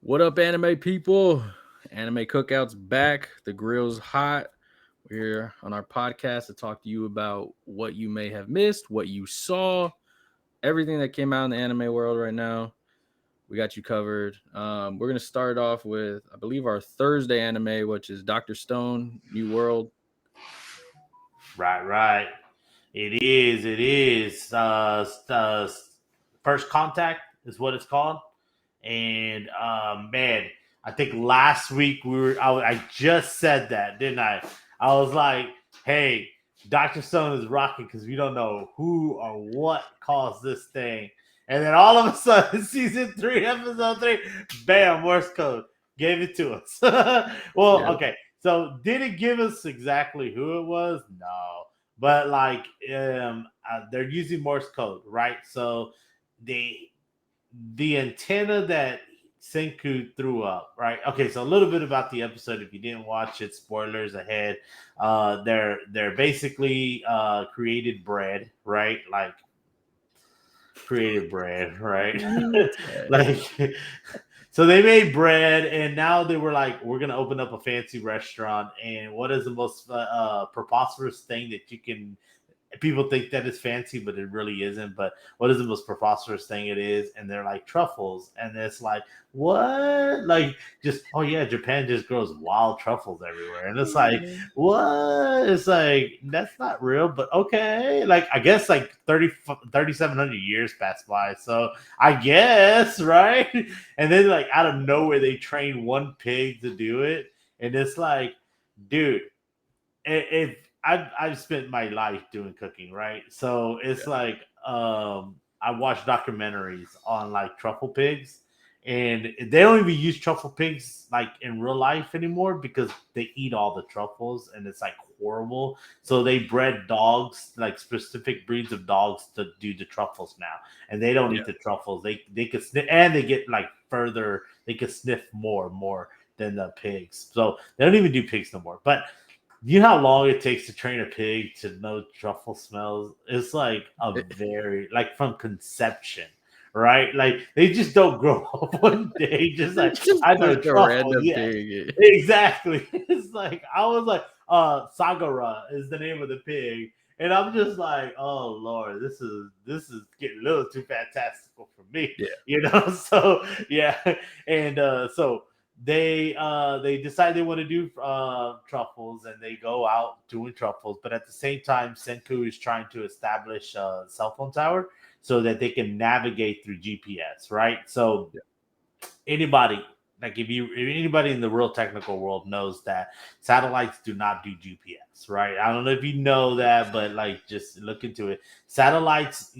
What up, anime people? Anime Cookout's back. The grill's hot. We're here on our podcast to talk to you about what you may have missed, what you saw, everything that came out in the anime world right now. We got you covered. We're gonna start off with, I believe, our Thursday anime, which is Doctor Stone, New World. Right. It is. It is. First contact is what it's called. And man, I think last week I just said that, didn't I? I was like, hey, Dr. Stone is rocking because we don't know who or what caused this thing. And then all of a sudden, season 3, episode 3, bam, Morse code gave it to us. Well, Yep. okay. So did it give us exactly who it was? No. But like they're using Morse code, right? So they the antenna that Senku threw up, right? Okay, so a little bit about the episode. If you didn't watch it, spoilers ahead. They're basically created bread, right? Like created bread, right? Like so they made bread, and now they were like, we're gonna open up a fancy restaurant. And what is the most preposterous thing that you can people think that it's fancy, but it really isn't. But what is the most preposterous thing it is? And they're like truffles. And it's like, what? Like, just, oh yeah, Japan just grows wild truffles everywhere. And it's like, what? It's like, that's not real, but okay. Like, I guess like 3,700 years passed by. So I guess, right? And then, like, out of nowhere, they train one pig to do it. And it's like, dude, if I've spent my life doing cooking, right? So it's like I watch documentaries on like truffle pigs, and they don't even use truffle pigs like in real life anymore because they eat all the truffles and it's like horrible. So they bred dogs, like specific breeds of dogs, to do the truffles now, and they don't Yeah. eat the truffles. They could sniff, and they get like further. They could sniff more than the pigs. So they don't even do pigs no more, but you know how long it takes to train a pig to know truffle smells? It's like a very like from conception, right? Like they just don't grow up one day. Just like Just I know like a truffle, random yeah, pig. exactly. It's like I was like, Sagara is the name of the pig, and I'm just like, oh Lord, this is getting a little too fantastical for me, Yeah. you know. So yeah, and so they decide they want to do truffles, and they go out doing truffles. But at the same time, Senku is trying to establish a cell phone tower so that they can navigate through GPS, right? So anybody if anybody in the real technical world knows that satellites do not do GPS, right? I don't know if you know that, but like just look into it. Satellites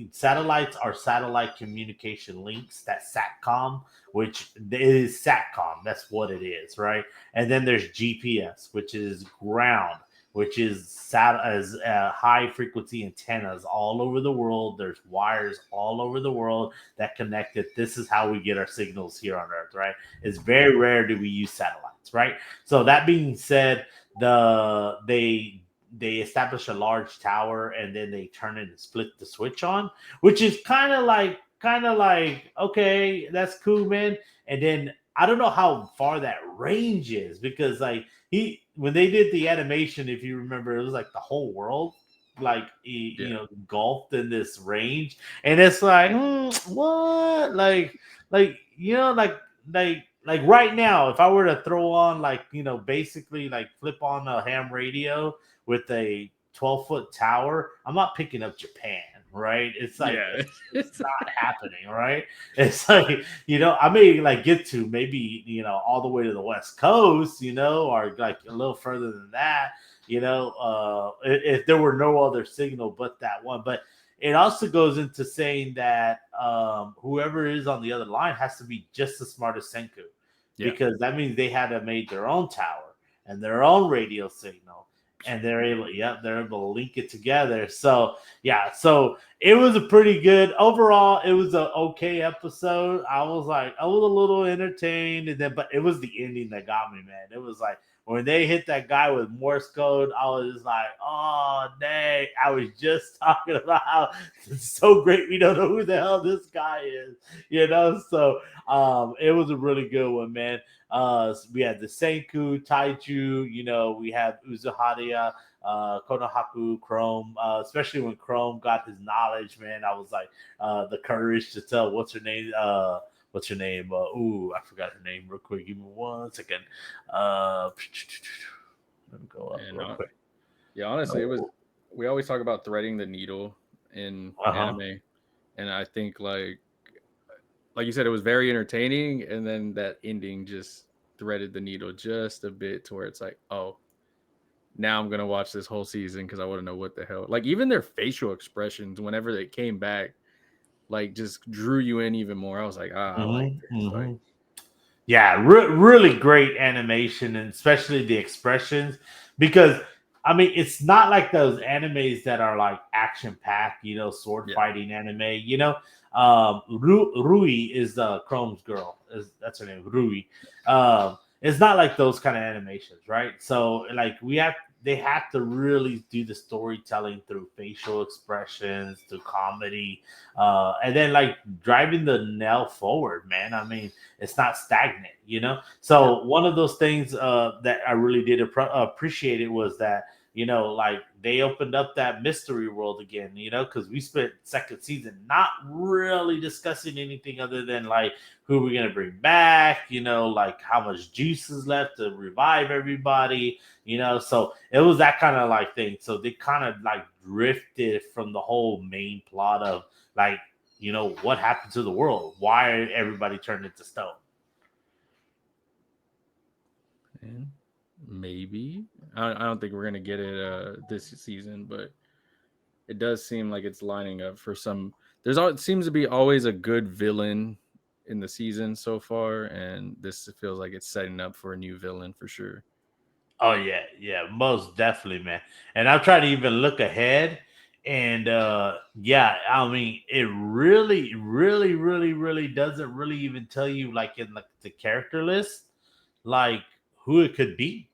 are satellite communication links. That's satcom, which is satcom. That's what it is, right? And then there's GPS, which is ground, which is high frequency antennas all over the world. There's wires all over the world that connect it. This is how we get our signals here on Earth, right? It's very rare do we use satellites, right? So that being said, they establish a large tower, and then they turn it and split the switch on, which is kind of like okay, that's cool, man. And then I don't know how far that range is because like when they did the animation, if you remember, it was like the whole world like Yeah. engulfed in this range, and it's like what like like right now, if I were to throw on like basically like flip on a ham radio with a 12-foot tower, I'm not picking up Japan, right? It's like Yeah. it's not happening, right? It's like I may like get to maybe all the way to the west coast, or like a little further than that, if there were no other signal but that one. But it also goes into saying that whoever is on the other line has to be just as smart as Senku, Yeah. because that means they had to make their own tower and their own radio signal, and they're able to link it together. So yeah, so it was a pretty good overall. It was a okay episode. I was a little entertained, and then but it was the ending that got me, man. It was like when they hit that guy with Morse code, I was just like, oh dang! I was just talking about how it's so great we don't know who the hell this guy is, you know. So it was a really good one, man. We had the Senku, Taiju, you know, we had Uzuhara, Konohaku, Chrome, especially when Chrome got his knowledge, man. I was like, the courage to tell what's her name. What's her name? I forgot her name real quick. Give me 1 second. Uh, Let me go up And real quick. yeah, honestly, it was. We always talk about threading the needle in Uh huh. anime, and I think like you said, it was very entertaining, and then that ending just threaded the needle just a bit to where it's like, oh, now I'm gonna watch this whole season because I want to know what the hell. Like even their facial expressions whenever they came back, like just drew you in even more. I was like, I like this. Like, Yeah, really great animation, and especially the expressions. Because I mean, it's not like those animes that are like action packed, you know, sword yeah, fighting anime. You know, Rui is Chrome's girl. That's her name, Rui. It's not like those kind of animations, right? So like they have to really do the storytelling through facial expressions, through comedy, and then like driving the nail forward, man. I mean, it's not stagnant, you know. yeah, So one of those things that I really did appreciate it was that, you know, like they opened up that mystery world again, you know, because we spent second season not really discussing anything other than like who we're gonna bring back, you know, like how much juice is left to revive everybody, you know. So it was that kind of like thing. So they kind of like drifted from the whole main plot of like, you know, what happened to the world? Why everybody turned into stone? and maybe I don't think we're gonna get it this season, but it does seem like it's lining up for some. It seems to be always a good villain in the season so far, and this feels like it's setting up for a new villain for sure. Oh yeah, yeah, most definitely, man. And I'm trying to even look ahead, and yeah, I mean, it really doesn't really even tell you like in like the character list, like who it could be.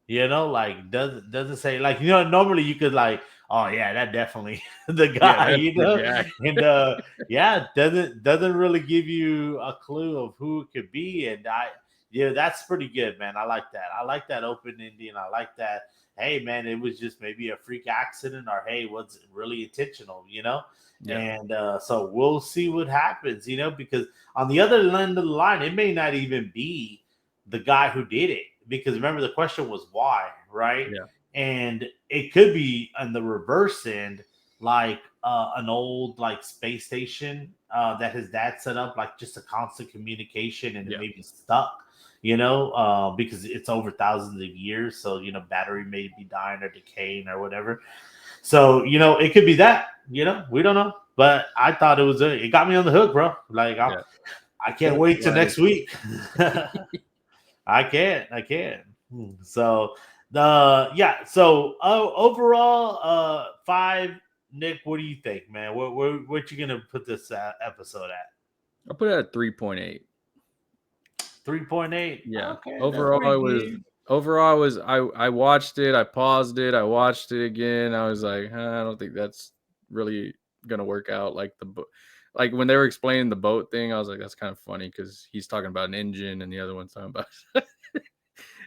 You know, like doesn't say like, you know, normally you could like, oh yeah, that definitely the Yeah, guy, that's you the know. guy. And yeah, doesn't really give you a clue of who it could be. And yeah, that's pretty good, man. I like that. I like that open ending. I like that. Hey man, it was just maybe a freak accident, or hey, was it really intentional, you know? Yeah, And so we'll see what happens, you know, because on the other end of the line, it may not even be the guy who did it, because remember the question was why, right? yeah, And it could be on the reverse end, like an old like space station that his dad set up, like just a constant communication, and it yeah, may be stuck, you know, because it's over thousands of years, so you know battery may be dying or decaying or whatever. So you know it could be that, you know, we don't know. But I thought it got me on the hook, bro. Like yeah. I It can't was wait till funny. next week. I can't. So the yeah. So overall, five. Nick, what do you think, man? What you gonna put this episode at? I put it at 3.8. 3.8. Yeah. Okay, that's Overall, pretty it was good. I watched it, I paused it, I watched it again. I was like, I don't think that's really gonna work out. Like like when they were explaining the boat thing, I was like, that's kind of funny because he's talking about an engine and the other one's talking about.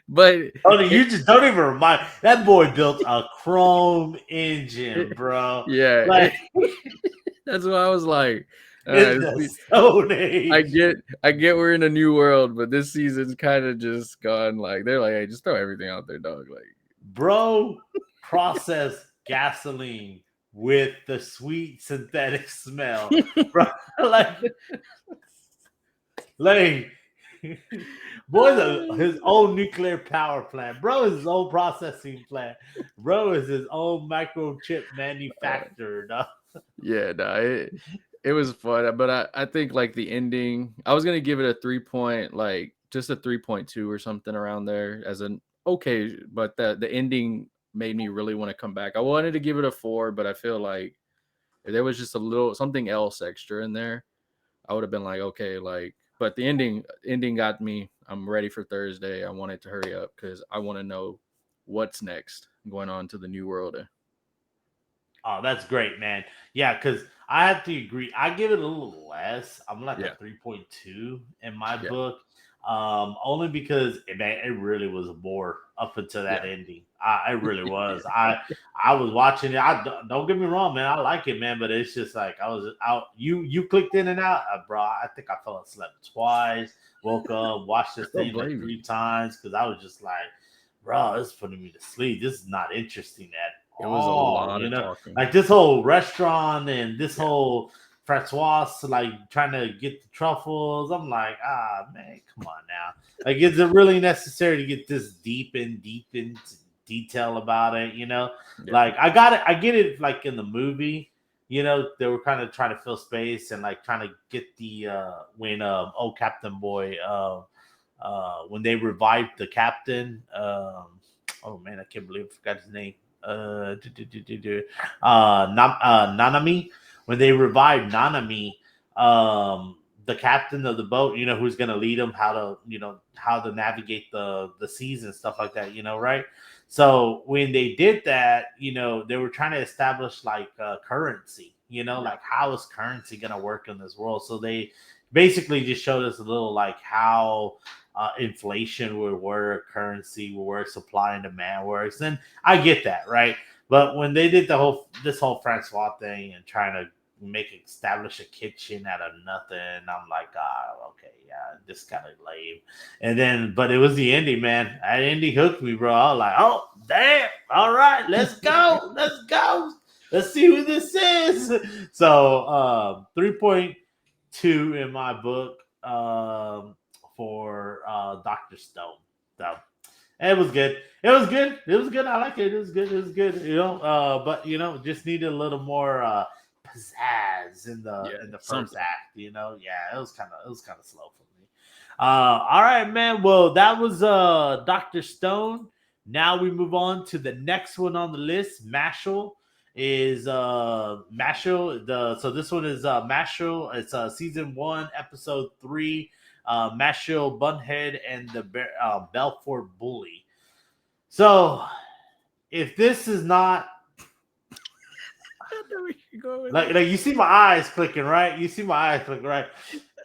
but Oh, it, you just don't even remind. That boy built a chrome engine, bro. yeah, Like that's what I was like. All right, in the Stone Age. I get we're in a new world, but this season's kind of just gone. Like they're like, hey, just throw everything out there, dog. Like, Bro, processed gasoline with the sweet synthetic smell. Bro, like, like boy, his own nuclear power plant. Bro is his own processing plant. Bro is his own microchip manufacturer. Dog. yeah, no, it was fun, but I think like the ending, I was gonna give it a 3 point, like just a 3.2 or something around there as an okay, but the ending made me really want to come back. I wanted to give it a 4, but I feel like If there was just a little something else extra in there, I would have been like, okay, like. But the ending got me. I'm ready for Thursday. I want it to hurry up because I want to know what's next going on to the new world. Oh, that's great, man. Yeah, because I have to agree. I give it a little less. I'm like a Yeah, 3.2 in my yeah, book. Only because man, it really was a bore up until that yeah. ending. I really was. I was watching it. Don't get me wrong, man. I like it, man. But it's just like I was out. You clicked in and out, bro. I think I fell asleep twice. Woke up, watched I this don't thing like blame you. 3 times because I was just like, bro, this is putting me to sleep. This is not interesting at It was a all. lot You of know, talking. like this whole restaurant and this Yeah, whole Francois like trying to get the truffles. I'm like, man, come on now. Like, is it really necessary to get this deep into detail about it? You know, yeah, like I got it. I get it. Like in the movie, you know, they were kind of trying to fill space and like trying to get the when oh Captain Boy when they revived the captain. Oh man, I can't believe I forgot his name. Nanami. When they revived Nanami, the captain of the boat, you know, who's going to lead them, how to navigate the seas and stuff like that, you know, right? So when they did that, you know, they were trying to establish like currency, you know, yeah, like how is currency going to work in this world? So they basically just showed us a little like how inflation would work, currency would work, supply and demand works. And I get that, right? But when they did this whole Francois thing and trying to establish a kitchen out of nothing, I'm like, okay, yeah, this kind of lame. And then, but it was the ending, man. That ending hooked me, bro. I was like, oh, damn, all right, let's go, let's go, let's see who this is. So, 3.2 in my book. For Doctor Stone. So it was good. It was good. It was good. I like it. It was good. It was good. You know, but you know, just needed a little more pizzazz yeah. in the first Something. act. You know, yeah, it was kind of slow for me. All right, man. Well, that was Doctor Stone. Now we move on to the next one on the list. Mashle so this one is Mashle. It's season 1, episode 3, Mashle Bunhead and the Belfort Bully. So if this is not I know where you're going with like you see my eyes clicking, right? You see my eyes clicking, right?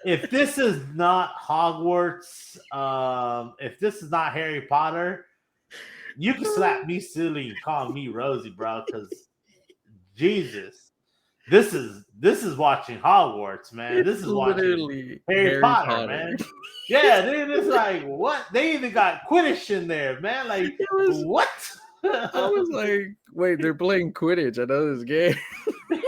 If this is not Hogwarts, if this is not Harry Potter, you can slap me silly and call me Rosie, bro, because Jesus. This is watching Hogwarts, man. This It's is watching literally Harry Harry Potter, Potter. man. Yeah, dude, it's like what? They even got Quidditch in there, man. Like It was. what? I was like, wait, they're playing Quidditch. I know this game.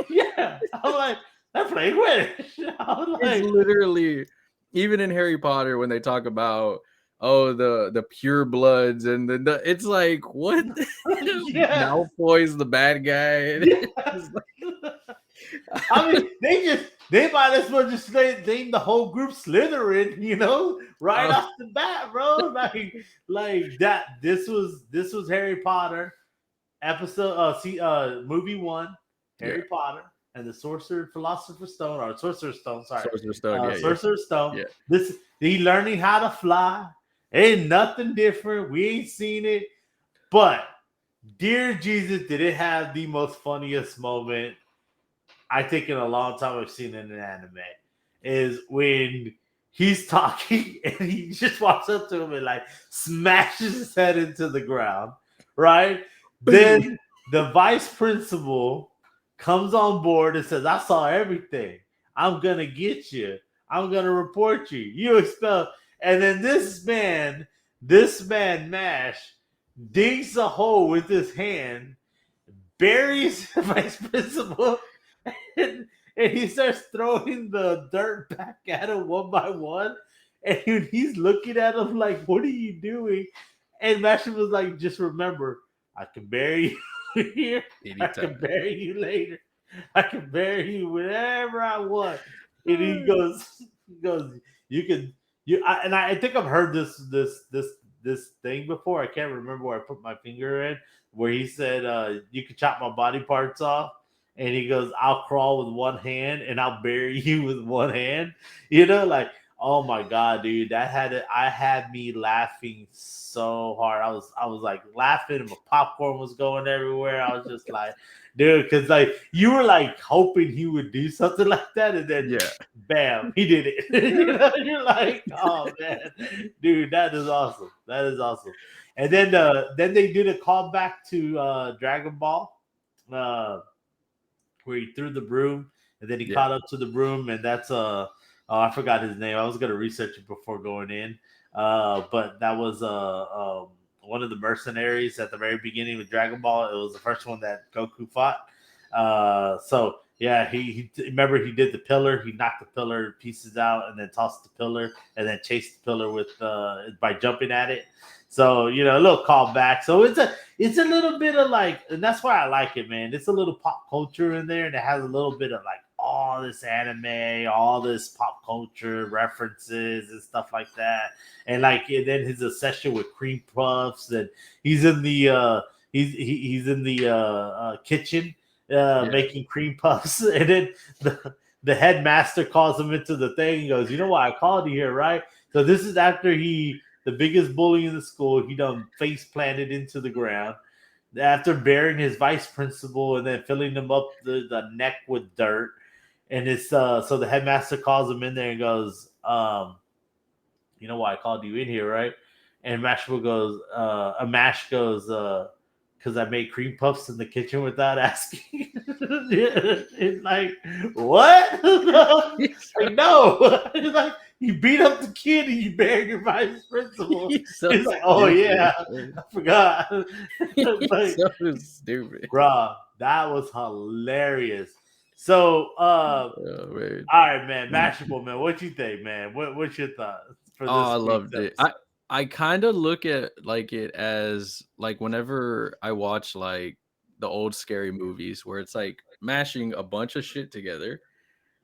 Yeah, I'm like they're playing Quidditch. I was It's like, literally even in Harry Potter when they talk about the pure bloods and it's like what yeah, Malfoy's the bad guy. yeah. It's like, I mean, they might as well just name the whole group Slytherin, you know, right oh, off the bat, bro. Like that. This was Harry Potter episode. Movie 1, yeah, Harry Potter and the Philosopher's Stone, or Sorcerer's Stone. Sorry, Sorcerer's Stone. Yeah, yeah, Sorcerer's Stone. yeah. This he learning how to fly. Ain't nothing different. We ain't seen it, but dear Jesus, did it have the most funniest moment I think in a long time I've seen in an anime is when he's talking and he just walks up to him and like smashes his head into the ground, right? Then the vice principal comes on board and says, I saw everything. I'm gonna get you. I'm gonna report you. You expelled. And then this man Mash digs a hole with his hand, buries the vice principal, and he starts throwing the dirt back at him one by one. And he's looking at him like, "What are you doing?" And Mashin was like, "Just remember, I can bury you here. I can Anytime. bury you later. I can bury you whenever I want." And he goes, "You can." I think I've heard this thing before. I can't remember where I put my finger in, where he said, "You can chop my body parts off." and he goes, "I'll crawl with one hand and I'll bury you with one hand." You know, like, oh my god, dude, I had me laughing so hard. I was like laughing, and my popcorn was going everywhere. I was just like, dude, because like you were like hoping he would do something like that, and then Yeah. bam, he did it. You know, you're like, oh man, dude, that is awesome. That is awesome. And then they did a callback to Dragon Ball, uh, where he threw the broom and then he Yeah. caught up to the broom, and that's oh, I forgot his name. I was gonna research it before going in, but that was one of the mercenaries at the very beginning of Dragon Ball. It was the first one that Goku fought. So yeah, he remember he did the pillar. He knocked the pillar pieces out and then tossed the pillar and then chased the pillar with by jumping at it. So you know, a little callback. So it's a little bit of like, and that's why I like it, man. It's a little pop culture in there, and it has a little bit of like all this anime, all this pop culture references and stuff like that. And then his obsession with cream puffs, and he's in the he's in the kitchen Yeah. making cream puffs, and then the headmaster calls him into the thing. He goes, "You know why I called you here, right?" So this is after the biggest bully in the school, he done face planted into the ground after burying his vice principal and then filling him up the neck with dirt. And it's so the headmaster calls him in there and goes, "You know why I called you in here, right?" And Mashable goes, Mash goes, "Because I made cream puffs in the kitchen without asking." It's like, what? Like, no. It's like, you beat up the kid and you buried your vice principal. He's so It's like, oh stupid. yeah, I forgot. It's He's like, so stupid. bruh, that was hilarious. So, Oh man. all right, man, Mashable, man, what you think, man? What's your thoughts for Oh, I this week's loved it. episode? I kind of look at like it as like whenever I watch like the old scary movies where it's like mashing a bunch of shit together.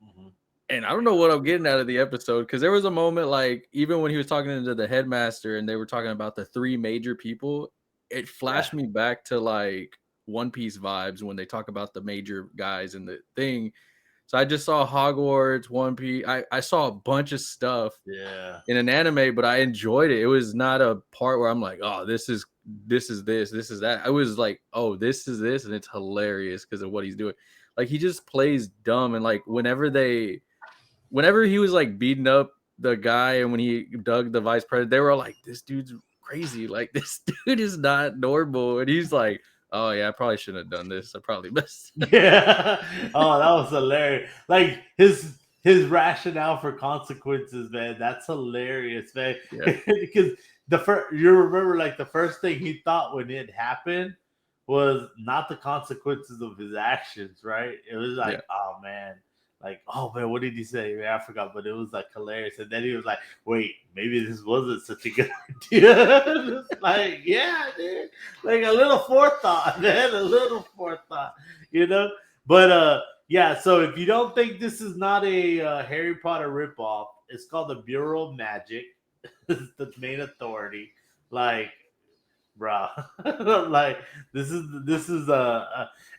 Mhm. And I don't know what I'm getting out of the episode because there was a moment like even when he was talking to the headmaster and they were talking about the three major people, it Yeah, flashed me back to like One Piece vibes when they talk about the major guys in the thing. So I just saw Hogwarts, One Piece. I saw a bunch of stuff yeah. in an anime, but I enjoyed it. It was not a part where I'm like, oh, this is that. I was like, oh, this is this, and it's hilarious because of what he's doing. Like he just plays dumb, and like whenever he was like beating up the guy, and when he dug the vice president, they were all like, this dude's crazy. Like this dude is not normal, and he's like, oh yeah, I probably shouldn't have done this. I probably messed. Yeah. Oh, that was hilarious. Like his rationale for consequences, man. That's hilarious, man. Yeah, Because the first you remember like the first thing he thought when it happened was not the consequences of his actions, right? It was yeah. like, oh man, like, oh man, what did he say? Man, I forgot, but it was like hilarious. And then he was like, wait, maybe this wasn't such a good idea. It's like, yeah, dude. Like a little forethought, man. A little forethought, you know? But yeah, so if you don't think this is not a Harry Potter ripoff, it's called the Bureau of Magic. It's the main authority. Like, bruh. Like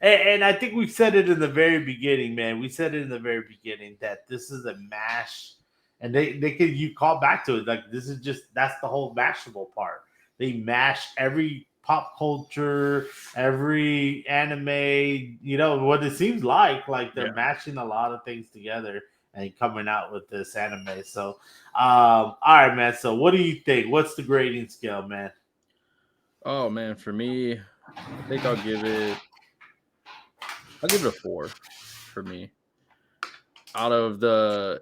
and I think we said it in the very beginning, man. We said it in the very beginning that this is a mash, and they can you call back to it like this is just that's the whole mashable part. They mash every pop culture, every anime, you know what it seems like they're Yeah. mashing a lot of things together and coming out with this anime. So, all right, man. So, what do you think? What's the grading scale, man? Oh man, for me, I think I'll give it a 4 for me. Out of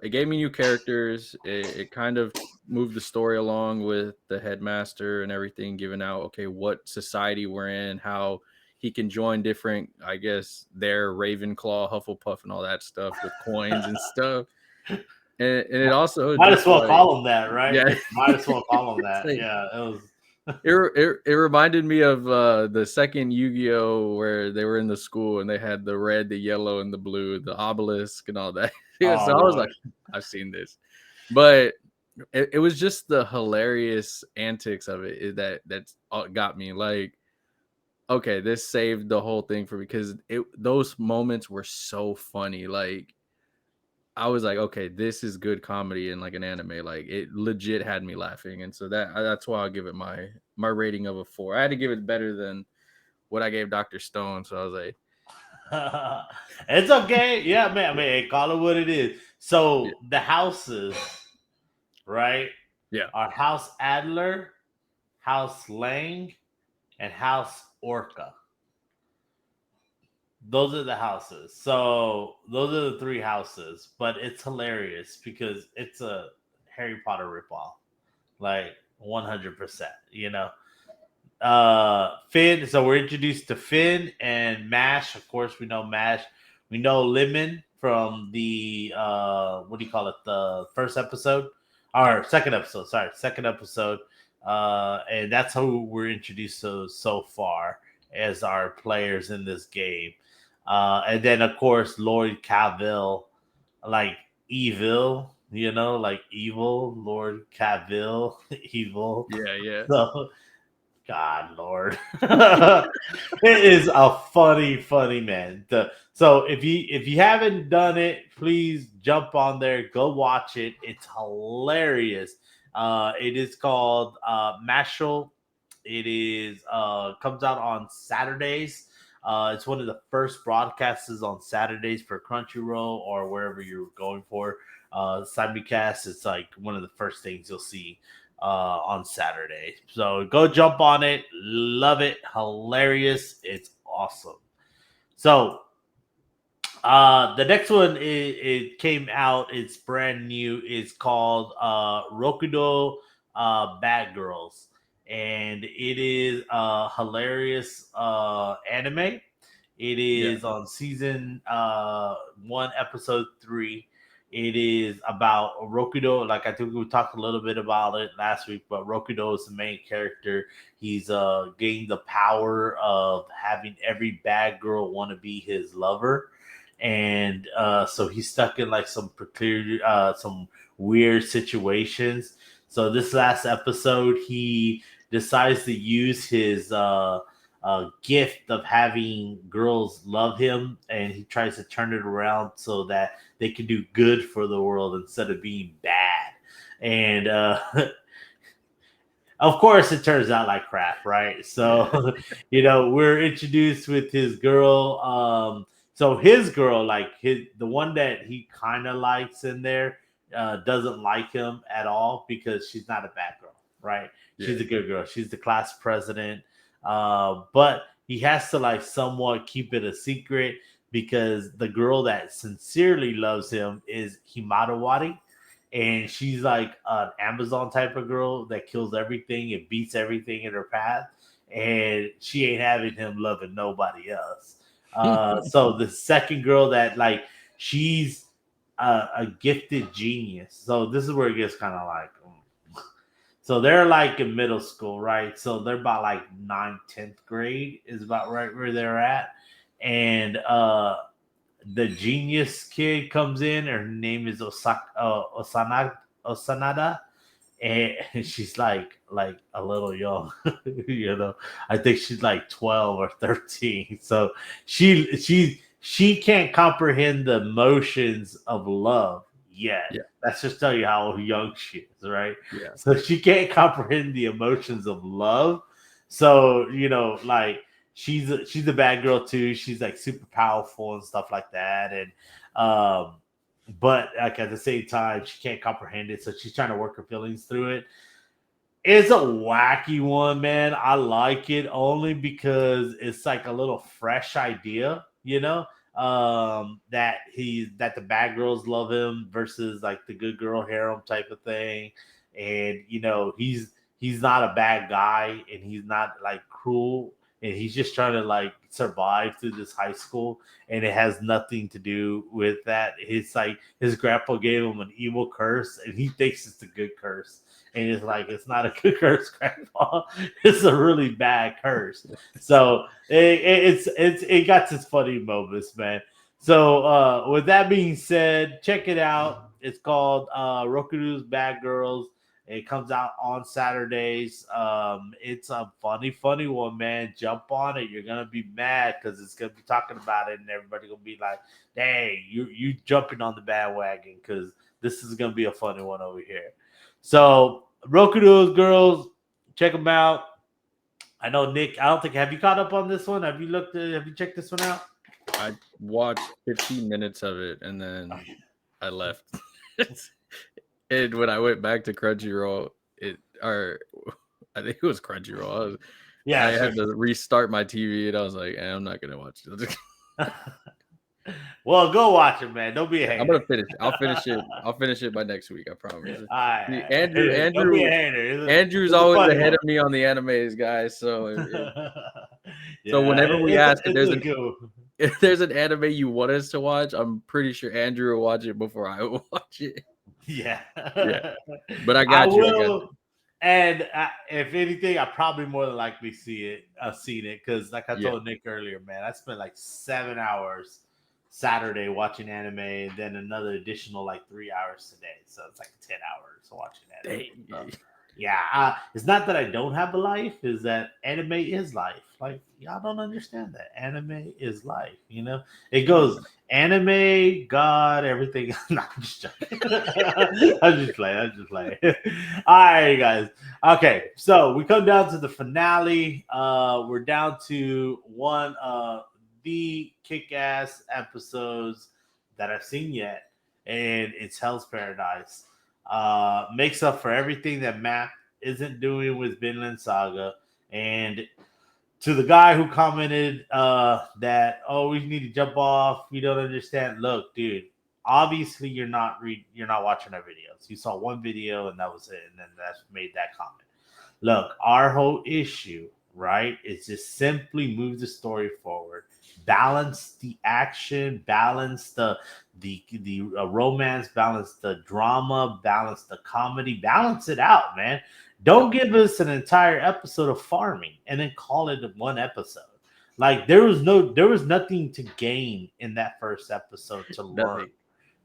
it gave me new characters. It kind of moved the story along with the headmaster and everything, giving out okay what society we're in, how he can join different, I guess, their Ravenclaw, Hufflepuff, and all that stuff with coins and stuff. And it also Might as just well like call them that, right? yeah, Might as well call them it's that. like Yeah, it was. it reminded me of the second Yu-Gi-Oh where they were in the school and they had the red, the yellow, and the blue, the obelisk and all that. Yeah, Oh so I was Lord. like, I've seen this, but it was just the hilarious antics of it that got me. Like okay, this saved the whole thing for me because those moments were so funny. Like I was like, okay, this is good comedy in like an anime. Like it legit had me laughing, and so that's why I'll give it my rating of a 4. I had to give it better than what I gave Doctor Stone, so I was like, It's okay. Yeah, man. I mean, hey, call it what it is. yeah, So the houses, right, yeah, are House Adler, House Lang, and House Orca. Those are the houses. So those are the three houses. But it's hilarious because it's a Harry Potter ripoff, like 100%. You know, Finn. So we're introduced to Finn and Mash. Of course, we know Mash. We know Lemon from the what do you call it? The first episode or second episode? Sorry, second episode. And that's who we're introduced to so far as our players in this game. And then of course Lord Cavill, like evil, like evil, Lord Cavill, evil. yeah, yeah. So God Lord. It is a funny man. So if you haven't done it, please jump on there, go watch it. It's hilarious. It is called Mashle. It is comes out on Saturdays. It's one of the first broadcasts on Saturdays for Crunchyroll or wherever you're going for. Simulcast, it's like one of the first things you'll see on Saturday. So go jump on it. Love it. Hilarious. It's awesome. So the next one it came out. It's brand new. It's called Rokudo Bad Girls, and it is a hilarious anime. It Yeah. is on season 1, episode 3. It is about Rokudo. Like I think we talked a little bit about it last week, but Rokudo is the main character. He's gained the power of having every bad girl want to be his lover, and so he's stuck in like some peculiar, some weird situations. So this last episode, he decides to use his gift of having girls love him, and he tries to turn it around so that they can do good for the world instead of being bad. And of course, it turns out like crap, right? Yeah. So, we're introduced with his girl. So his girl, like the one that he kind of likes in there, doesn't like him at all because she's not a bad girl, right? She's Yeah. a good girl. She's the class president. But he has to like somewhat keep it a secret because the girl that sincerely loves him is Himadawari, and she's like an Amazon type of girl that kills everything and beats everything in her path, and she ain't having him loving nobody else. So the second girl that like she's a gifted genius. So this is where it gets kind of like. So they're like in middle school, right? So they're about like 9th, 10th grade is about right where they're at. And the genius kid comes in. Her name is Osanada, and she's like a little young, you know. I think she's like 12 or 13. So she can't comprehend the emotions of love yet. Yeah. That's just tell you how young she is, right? Yeah. So she can't comprehend the emotions of love. So like she's a bad girl too. She's like super powerful and stuff like that, and um, but like at the same time, she can't comprehend it, so she's trying to work her feelings through it. It's a wacky one, man. I like it only because it's like a little fresh idea, that the bad girls love him versus like the good girl harem type of thing. And he's not a bad guy and he's not like cruel, and he's just trying to like survive through this high school, and it has nothing to do with that. It's like his grandpa gave him an evil curse and he thinks it's a good curse, and it's like it's not a good curse, grandpa. It's a really bad curse. So it got its funny moments, man. So with that being said, check it out. It's called Rokuru's Bad Girls, It comes out on Saturdays. It's a funny one, man. Jump on it. You're gonna be mad because it's gonna be talking about it, and everybody gonna be like, "Dang, you jumping on the bandwagon," because this is gonna be a funny one over here. So Roku Duos girls, check them out. I know Nick. I don't think have you caught up on this one? Have you looked? Have you checked this one out? I watched 15 minutes of it and then I left. And when I went back to Crunchyroll, I think it was Crunchyroll. I Yeah, had to restart my TV and I was like, I'm not gonna watch it. well, go watch it, man. Don't be a hater. I'm gonna finish it. I'll finish it by next week. I promise. All right. Don't be a hater. Andrew's It's a always funny ahead one. of me on the animes, guys. So Yeah, whenever we ask it's a good one. if there's an anime you want us to watch, I'm pretty sure Andrew will watch it before I will watch it. Yeah. But I got you. And if anything, I probably more than likely seen it because, like I told Nick earlier, man, I spent like 7 hours Saturday watching anime, and then another additional like 3 hours today, so it's like 10 hours watching anime. So, yeah, it's not that I don't have a life; is that anime is life. Like y'all don't understand that anime is life. You know, it goes anime, God, everything. No, I'm just joking. I'm just playing. All right, guys. Okay, so we come down to the finale. We're down to one of the kick-ass episodes that I've seen yet, and it's Hell's Paradise. Makes up for everything that Matt isn't doing with Vinland Saga. And to the guy who commented that, oh, we need to jump off, we don't understand. Look, dude, obviously you're not watching our videos. You saw one video and that was it, and then that's made that comment. Look, our whole issue, right, is just simply move the story forward, balance the action, balance the romance, balance the drama, balance the comedy, balance it out, man. Don't give us an entire episode of farming and then call it one episode. Like there was nothing to gain in that first episode to learn.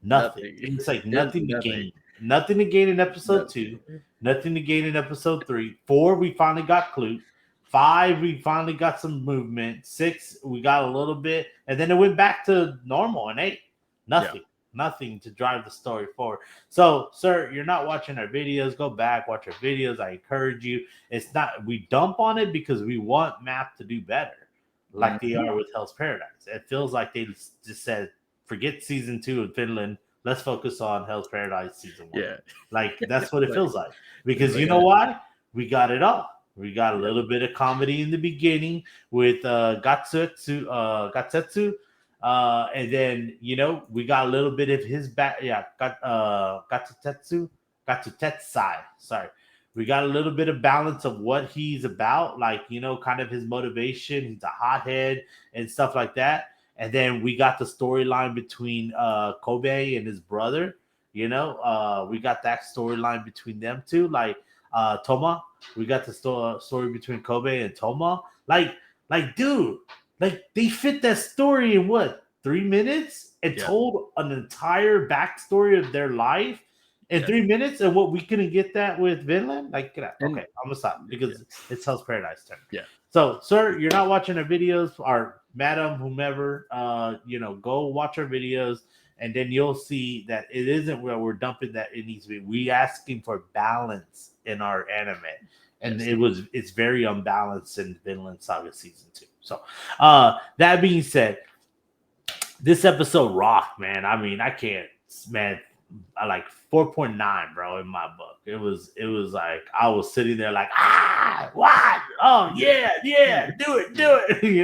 Nothing. It's like nothing to gain. Nothing to gain in episode 2. Nothing to gain in episode 3. 4, we finally got Clute. 5, we finally got some movement. 6, we got a little bit, and then it went back to normal. And 8, nothing to drive the story forward. So, sir, you're not watching our videos. Go back, watch our videos. I encourage you. It's not we dump on it because we want MAP to do better, like they are with Hell's Paradise. It feels like they just said, forget season 2 in Finland. Let's focus on Hell's Paradise season 1. Yeah, like that's what it feels like. Because you know why? We got it all. We got a little bit of comedy in the beginning with Gatsetsu, and then we got a little bit of his back. Yeah, Gatsutetsai. Sorry, we got a little bit of balance of what he's about, like kind of his motivation. He's a hothead and stuff like that. And then we got the storyline between Kobe and his brother. We got that storyline between them two, like Toma. We got the story between Kobe and Toma. Like, dude, like they fit that story in what 3 minutes and told an entire backstory of their life in 3 minutes, and what we couldn't get that with Vinland. Like, okay, I'm gonna stop because it's Hell's Paradise turn. Yeah. So, sir, you're not watching our videos, or madam, whomever, go watch our videos, and then you'll see that it isn't where we're dumping that it needs to be. We asking for balance in our anime, and it's very unbalanced in Vinland Saga season 2. So, that being said, this episode rocked, man. I mean, I can't, man. I like 4.9, bro, in my book. It was like I was sitting there like, what? Oh yeah, do it.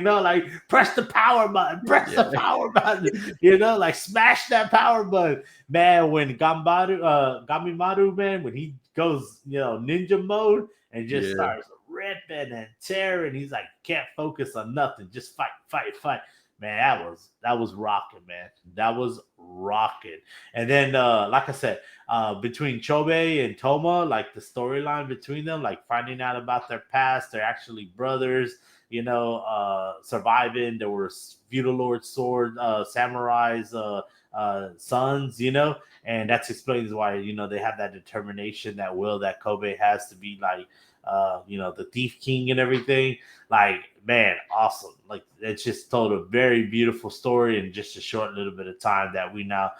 Like press the power button, the power button, like smash that power button. Man, when Gamimaru, man, when he goes, ninja mode and just starts ripping and tearing, he's like, can't focus on nothing, just fight. man, that was rocking, man. That was rocking. And then, like I said, between Chobe and Toma, like the storyline between them, like finding out about their past, they're actually brothers. Surviving. There were feudal lord sword samurais sons. And that's explains why they have that determination, that will that Kobe has to be like the thief king and everything. Like, man, awesome. Like, it's just told a very beautiful story in just a short little bit of time, that we now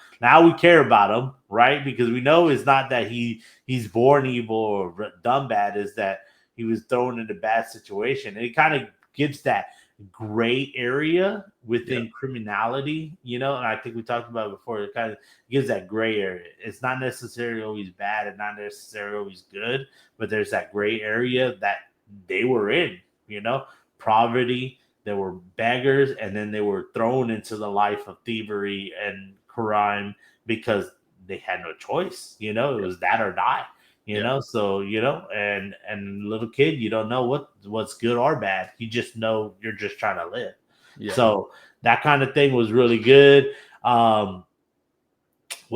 we care about him, right? Because we know it's not that he's born evil or done bad, is that he was thrown in a bad situation. And it kind of gives that gray area Yeah. within criminality, and I think we talked about it before. It kind of gives that gray area. It's not necessarily always bad and not necessarily always good, but there's that gray area that they were in, you know, poverty. They were beggars, and then they were thrown into the life of thievery and crime because they had no choice. It Yeah. was that or die. Yeah. So and little kid, you don't know what's good or bad. You just know you're just trying to live. Yeah. So that kind of thing was really good. What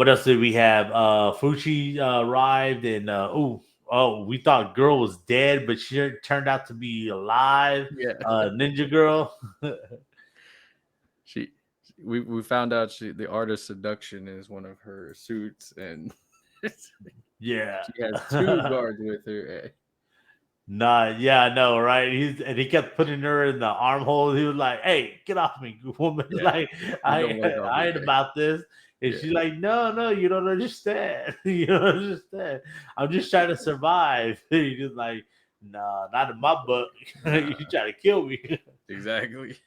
else did we have? Fuchi arrived, and we thought girl was dead, but she turned out to be alive. Yeah. Ninja girl. She we found out the art of seduction is one of her suits, and Yeah. she has two guards with her. Nah, yeah, I know, right? He kept putting her in the armhole. He was like, "Hey, get off me, woman!" Yeah. Like, You I don't like off I me. ain't about this. And Yeah. she's like, "No, no, you don't understand. You don't understand. I'm just trying to survive." He's just like, "Nah, not in my book. You Nah. trying to kill me." Exactly.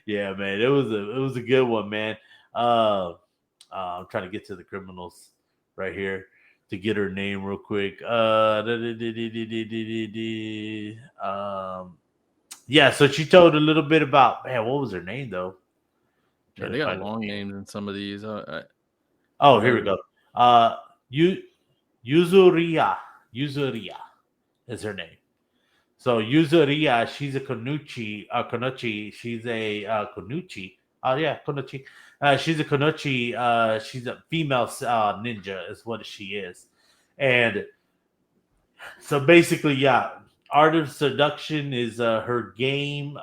Yeah, man, it was a good one, man. Uh, I'm trying to get to the criminals right here to get her name real quick. Yeah, so she told a little bit about, man. What was her name though? Yeah, Trying they to got find the long name. names in some of these. Oh, here we Her. go. Uh, Yu Yuzuria. Yuzuria is her name. So Yuzuria, she's a Konuchi. She's a Konuchi. Oh yeah, Konuchi. She's a Konuchi. She's a female ninja, is what she is. And so basically, yeah, art of seduction is her game.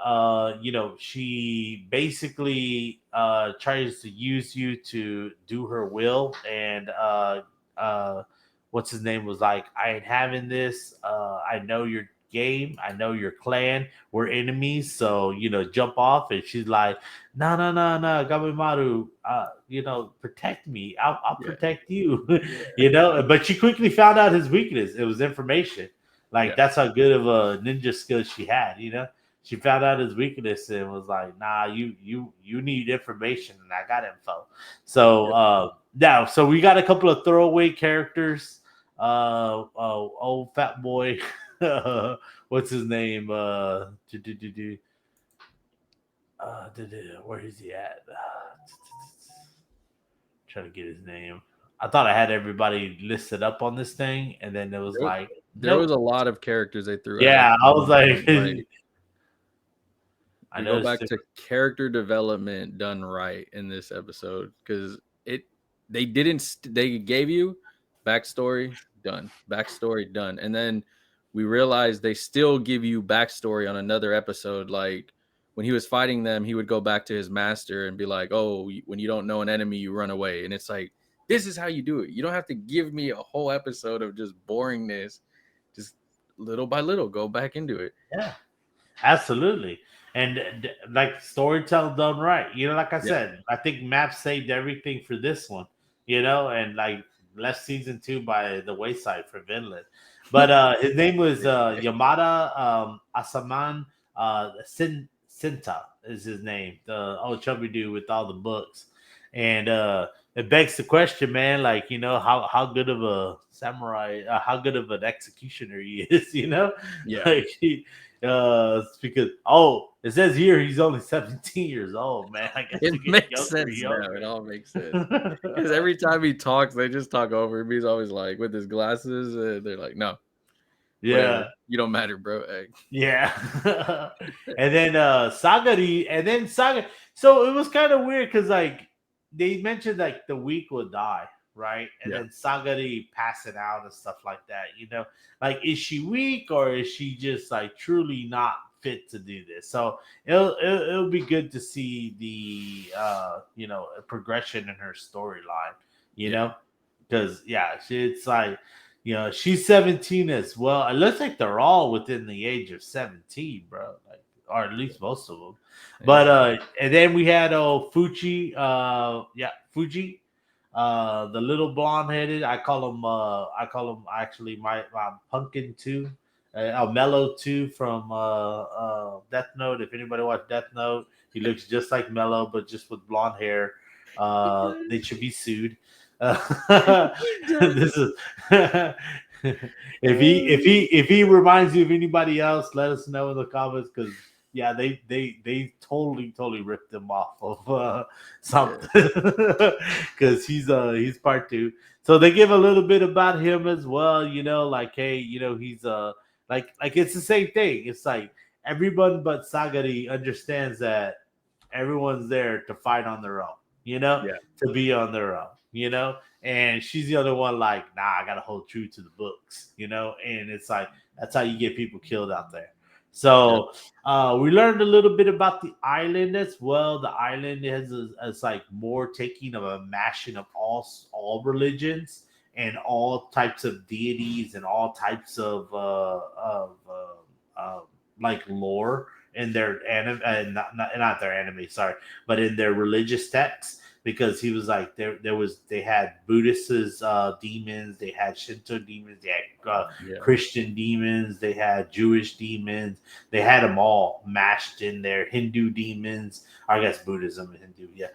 She basically tries to use you to do her will, and what's his name was like, I ain't having this. I know your game. I know your clan. We're enemies, so jump off. And she's like, no, no, no, no, Gamimaru. Protect me. I'll Yeah. protect you. Yeah. But she quickly found out his weakness. It was information. Like, Yeah. that's how good of a ninja skill she had. She found out his weakness and was like, nah, you need information, and I got info. So Yeah. now, so we got a couple of throwaway characters. Old fat boy. What's his name? Where is he at? Trying to get his name. I thought I had everybody listed up on this thing, and then it was There, like, there was nope. a lot of characters they threw at us. Yeah, I was like, And, like, I we go noticed back it. to character development done right in this episode, because it they didn't they gave you backstory done, and then we realized they still give you backstory on another episode. Like, when he was fighting them, he would go back to his master and be like, oh, when you don't know an enemy, you run away. And it's like, this is how you do it. You don't have to give me a whole episode of just boringness. Just little by little go back into it. Yeah, absolutely. And like, storytelling done right. Like I Yeah. said, I think Map saved everything for this one. And like left season 2 by the wayside for Vinland. But his name was Yamada Asaman Sinta is his name. The old chubby dude with all the books. And it begs the question, man, like, how good of a samurai, how good of an executioner he is, Yeah. like it's because it says here he's only 17 years old, man. I guess It they're getting makes younger and sense now. It younger. all makes sense. Because every time he talks, they just talk over him. He's always like with his glasses. They're like, no, Yeah. whatever. You don't matter, bro. Hey. Yeah. And then Sagari, and then Saga. So it was kind of weird because like they mentioned like the weak will die, right? And Yeah. then Sagari passing out and stuff like that. Like is she weak or is she just like truly not fit to do this? So it'll be good to see the progression in her storyline. You Yeah. know, because it's like she's 17 as well. It looks like they're all within the age of 17, bro. Like, or at least most of them. Yeah. But and then we had Fuji, Fuji, the little blonde headed. I call him actually my pumpkin too. Mellow too from Death Note. If anybody watched Death Note, he looks just like Mellow, but just with blonde hair. He does. They should be sued. He does. This is if he reminds you of anybody else, let us know in the comments because they totally ripped him off of Yeah. something because he's part two. So they give a little bit about him as well. Like hey, he's like it's the same thing. It's like everyone but Sagari understands that everyone's there to fight on their own. Yeah. To be on their own. And she's the other one like, nah, I gotta hold true to the books. And it's like that's how you get people killed out there. Yep. So we learned a little bit about the island as well. The island is like more taking of a mashing of all religions and all types of deities and all types of like lore in their anime, not their anime, sorry, but in their religious texts. Because he was like they had Buddhist demons, they had Shinto demons, they had Yeah. Christian demons, they had Jewish demons, they had them all mashed in there. Hindu demons, I guess Buddhism and Hindu, yeah.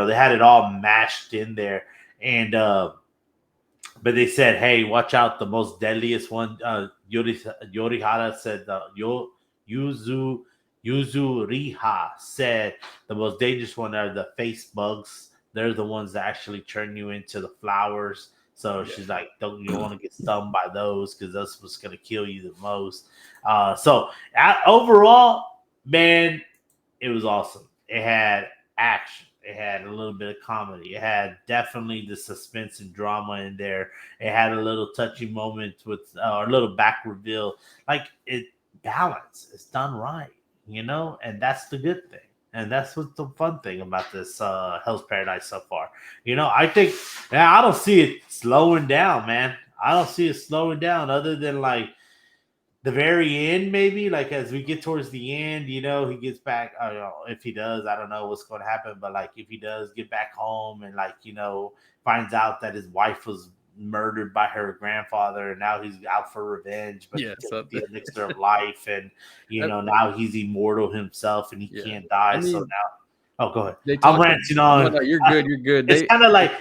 They had it all mashed in there, and but they said, hey, watch out, the most deadliest one. Yorihara said Yuzu Yuzuriha said the most dangerous one are the face bugs. They're the ones that actually turn you into the flowers. So Yeah. she's like, you don't want to get stung by those because that's what's going to kill you the most. Overall, man, it was awesome. It had action. It had a little bit of comedy. It had definitely the suspense and drama in there. It had a little touchy moment with a little back reveal. Like it balance. It's done right, and that's the good thing. And that's what's the fun thing about this Hell's Paradise so far. I think I don't see it slowing down, man. I don't see it slowing down other than like the very end, maybe like as we get towards the end, he gets back. I don't know if he does. I don't know what's going to happen, but like if he does get back home and like finds out that his wife was murdered by her grandfather, and now he's out for revenge, but he Yeah. took So the elixir of life, and I, now he's immortal himself, and he yeah. can't I die. So mean, now, oh, go ahead. they I'm talked. ranting No, on. no, you're good. You're good. They.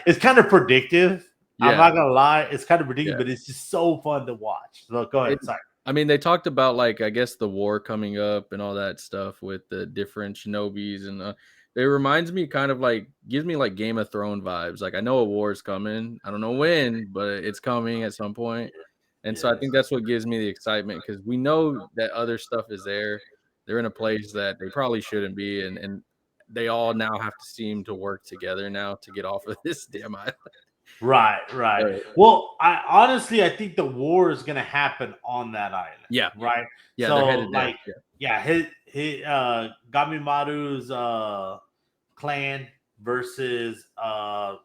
It's kind of predictive. I'm Yeah. not gonna lie, it's kind of predictive, Yeah. but it's just so fun to watch. So go It, ahead. Sorry. I mean, they talked about like I guess the war coming up and all that stuff with the different shinobis, and it reminds me kind of like gives me like Game of Thrones vibes. Like I know a war is coming. I don't know when, but it's coming at some point. And so I Yes. think that's what gives me the excitement because we know that other stuff is there. They're in a place that they probably shouldn't be, and they all now have to seem to work together now to get off of this damn island. Right, right. Uh, Well, I think the war is gonna happen on that island, yeah, right? yeah, they're So headed there. like, Yeah, yeah, his Gamimaru's clan versus oh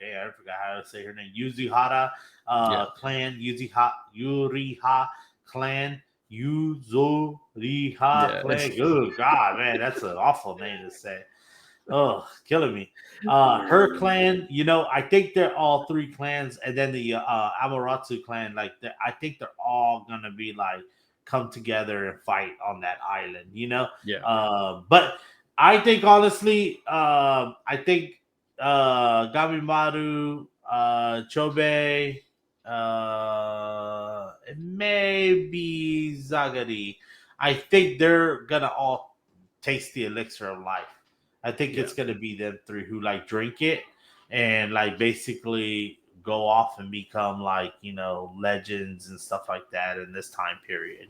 damn, I forgot how to say her name. Yuzihara yeah, clan, Yuriha clan, Yuzuriha yeah. clan. Oh God, man, that's an awful name to say. Oh, killing me. Her clan, I think they're all three clans, and then the Amaterasu clan, like I think they're all gonna be like come together and fight on that island, Yeah, But I think honestly, I think Gamimaru, Chobe, and maybe Zagari. I think they're gonna all taste the elixir of life. I think yeah, it's gonna be them three who like drink it and like basically go off and become like legends and stuff like that in this time period.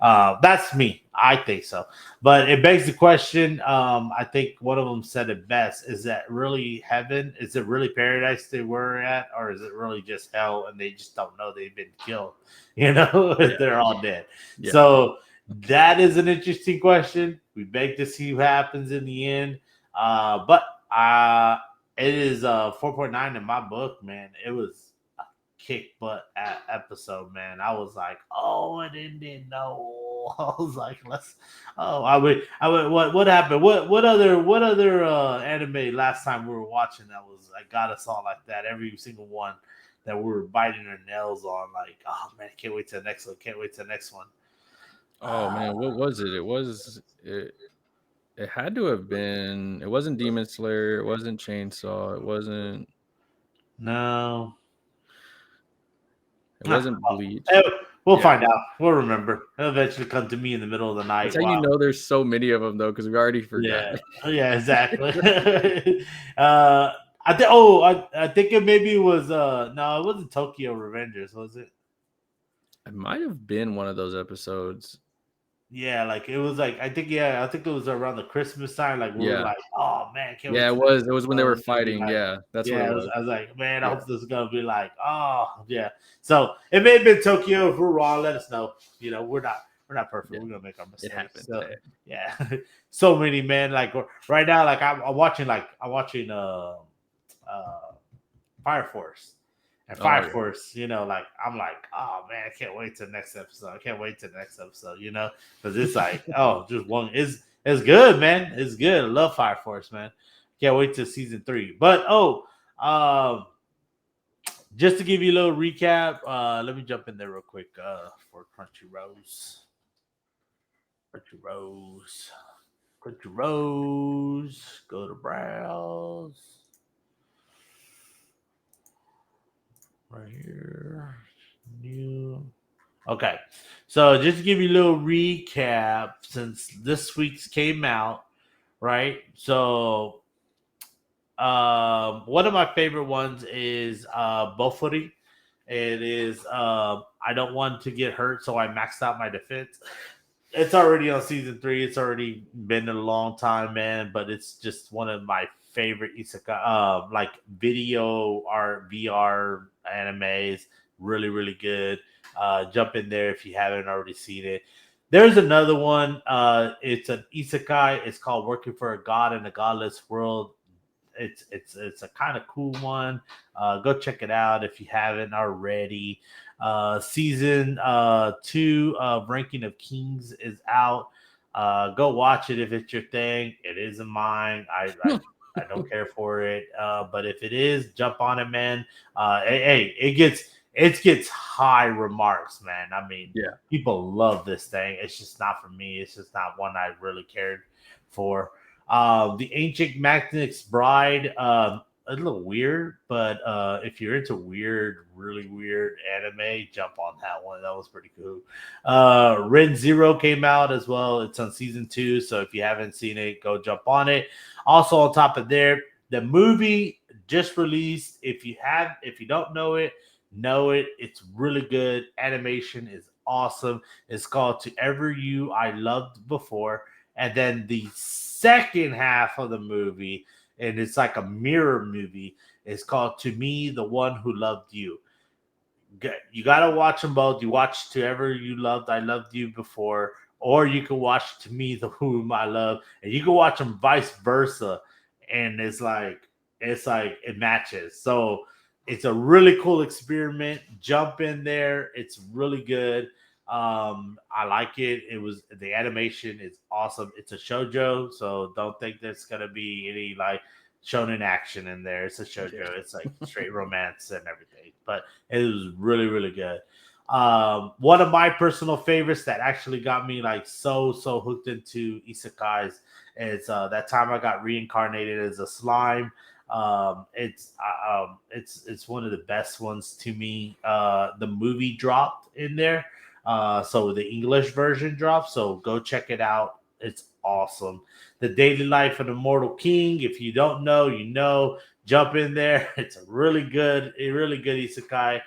That's me. I think so, but it begs the question. I think one of them said it best: is that really heaven? Is it really paradise they were at, or is it really just hell and they just don't know they've been killed? Yeah. They're all dead. Yeah. So that is an interesting question. We beg to see what happens in the end. But it is 4.9 in my book, man. It was a kick butt episode, man. I was like, oh, I didn't know. I was like, let's. Oh, I would. What happened? What other anime last time we were watching that was like got us all like that? Every single one that we were biting our nails on. Like, oh man, can't wait to the next one. Can't wait to the next one. Oh man, what was it? It had to have been. It wasn't Demon Slayer. It wasn't Chainsaw. It wasn't. No. It Ah, wasn't well, Bleach. we'll Yeah, find out. We'll remember. It'll eventually come to me in the middle of the that's night. how you Wow. know there's so many of them though, because we already forgot. Yeah. Yeah. Exactly. uh, I think. Oh, I think it maybe was. No, it wasn't Tokyo Revengers, was it? It might have been one of those episodes. Yeah, like it was like I think. Yeah, I think it was around the Christmas time. Like we were Yeah, like, oh man, can't wait yeah, to it the next was. It was when they were episode. It's gonna be fighting. like, Yeah, that's what yeah, it was. I was like, man, I Yeah, hope this is gonna be like, oh yeah. So it may have been Tokyo. If we're wrong, let us know. We're not perfect. yeah, We're gonna make our it mistakes. happens. So Hey. yeah, so many man. Like right now, like I'm watching Fire Force. And Oh Fire yeah, Force, like I'm like, oh man, I can't wait to the next episode. I can't wait to the next episode, because it's like, oh, just one is it's good, man. It's good. I love Fire Force, man. Can't wait to season 3. But um, just to give you a little recap, let me jump in there real quick for Crunchy Rose. Crunchy Rose. Crunchy Rose. Go to browse. Right here. New. Okay. So just to give you a little recap, since this week's came out, right? So one of my favorite ones is Bofuri. It is I don't want to get hurt, so I maxed out my defense. It's already on season 3. It's already been a long time, man. But it's just one of my favorite isekai, like video art VR animes. Really, really good. Jump in there if you haven't already seen it. There's another one. It's an isekai. It's called Working for a God in a Godless World. It's a kind of cool one. Go check it out if you haven't already. Season 2 of Ranking of Kings is out. Go watch it if it's your thing. It isn't mine. I don't care for it. But if it is, jump on it, man. Hey, it gets high remarks, man. I mean, yeah. people love this thing. It's just not for me. It's just not one I really cared for. The Ancient Magnet's Bride, a little weird, but if you're into weird, really weird anime, jump on that one. That was pretty cool. Ren Zero came out as well. It's on season 2, so if you haven't seen it, go jump on it. Also, on top of there, the movie just released. If you don't know it, know it. It's really good. Animation is awesome. It's called To Ever You I Loved Before. And then the second half of the movie, and it's like a mirror movie, is called To Me, the One Who Loved You. You got to watch them both. You watch To Ever You Loved, I Loved You Before, or you can watch To Me, the Whom I Love, and you can watch them vice versa. And it's like it matches. So it's a really cool experiment. Jump in there. It's really good. I like it. The animation is awesome. It's a shojo, so don't think there's gonna be any like shonen action in there. It's a Yeah. shojo. It's like straight romance and everything. But it was really, really good. One of my personal favorites that actually got me like so hooked into isekais is that time I got reincarnated as a slime. It's one of the best ones to me. The movie dropped in there, so the English version dropped. So go check it out. It's awesome. The Daily Life of the Mortal King. If you don't know, you know. jump in there. It's a really good isekai.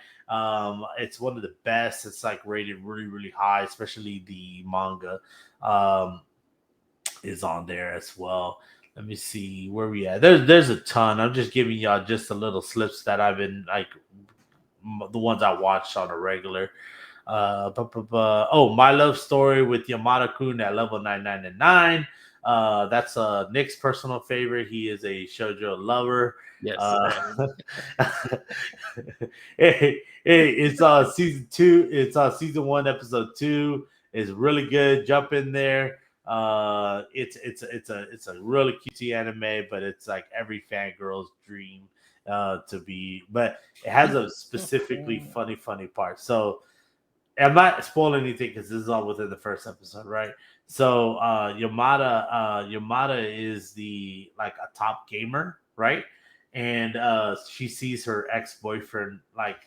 It's one of the best. It's like rated really, really high, especially the manga. Um, is on there as well. Let me see where we at. There's a ton. I'm just giving y'all just a little slips that I've been like the ones I watched on a regular. Oh, My Love Story with Yamada Kun at level 999. That's Nick's personal favorite. He is a shoujo lover. Yes. Uh, it's season two. It's season one, episode two. It's really good. Jump in there. It's a really cutesy anime, but it's like every fangirl's dream to be. But it has a specifically funny part. So I'm not spoiling anything because this is all within the first episode, right? So Yamada is the like a top gamer, right? And she sees her ex boyfriend like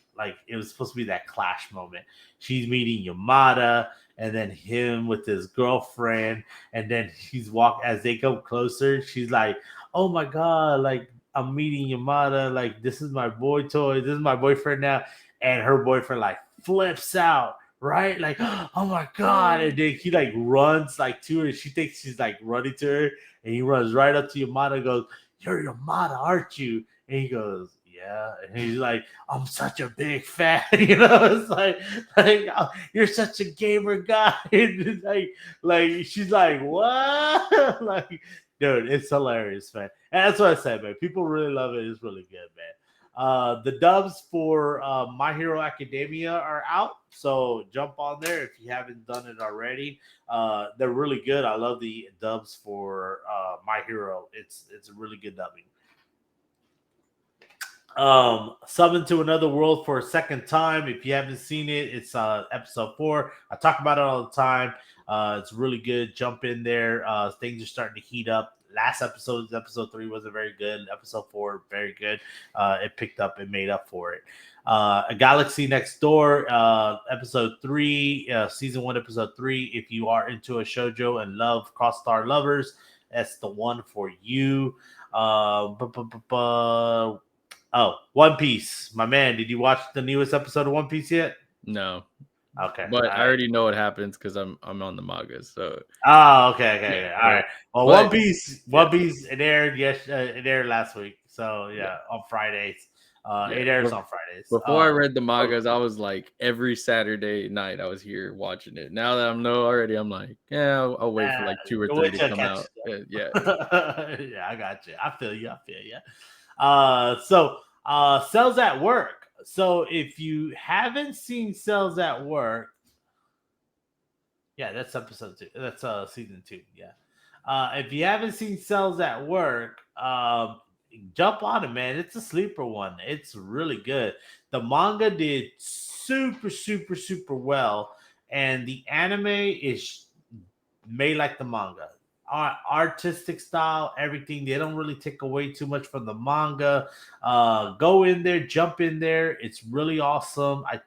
it was supposed to be that clash moment. She's meeting Yamada, and then him with his girlfriend, and then she's walk as they come closer. She's like, "Oh my god, like I'm meeting Yamada. Like this is my boy toy. This is my boyfriend now." And her boyfriend like flips out, right? Like, oh my god! And then he like runs like to her. She thinks she's like running to her, and he runs right up to Yamada. And goes, "You're Yamada, aren't you?" And he goes, "Yeah." And he's like, "I'm such a big fan." It's like oh, you're such a gamer guy. And it's like she's like, "What?" Like, dude, it's hilarious, man. And that's what I said, man. People really love it. It's really good, man. The dubs for My Hero Academia are out, so jump on there if you haven't done it already. They're really good. I love the dubs for My Hero. It's a really good dubbing. Summon to Another World for a second time. If you haven't seen it, it's episode 4. I talk about it all the time. It's really good. Jump in there. Things are starting to heat up. Last episode 3 wasn't very good. Episode 4, very good. It picked up and made up for it. A Galaxy Next Door, episode 3, season 1, episode 3. If you are into a shojo and love cross star lovers, that's the one for you. Oh, One Piece, my man. Did you watch the newest episode of One Piece yet? No, Okay, all but I right. already know what happens because I'm on the manga. So Oh, okay, yeah, okay, all right. Well, but yeah, One Piece, it aired it aired last week. So yeah, yeah, on Fridays. yeah. It airs on Fridays. Before I read the So mangas, I was like every Saturday night I was here watching it. Now that I'm know already, I'm like, yeah, I'll wait for like two or you'll three wait to till I come catch out. Yeah, up. Yeah, I got you. I feel you. I feel you. Cells at Work. So if you haven't seen Cells at Work, yeah, that's episode 2. That's season 2. Yeah. If you haven't seen Cells at Work, jump on it, man. It's a sleeper one. It's really good. The manga did super well, and the anime is made like the manga. Artistic style, everything. They don't really take away too much from the manga. Go in there, jump in there. It's really awesome. I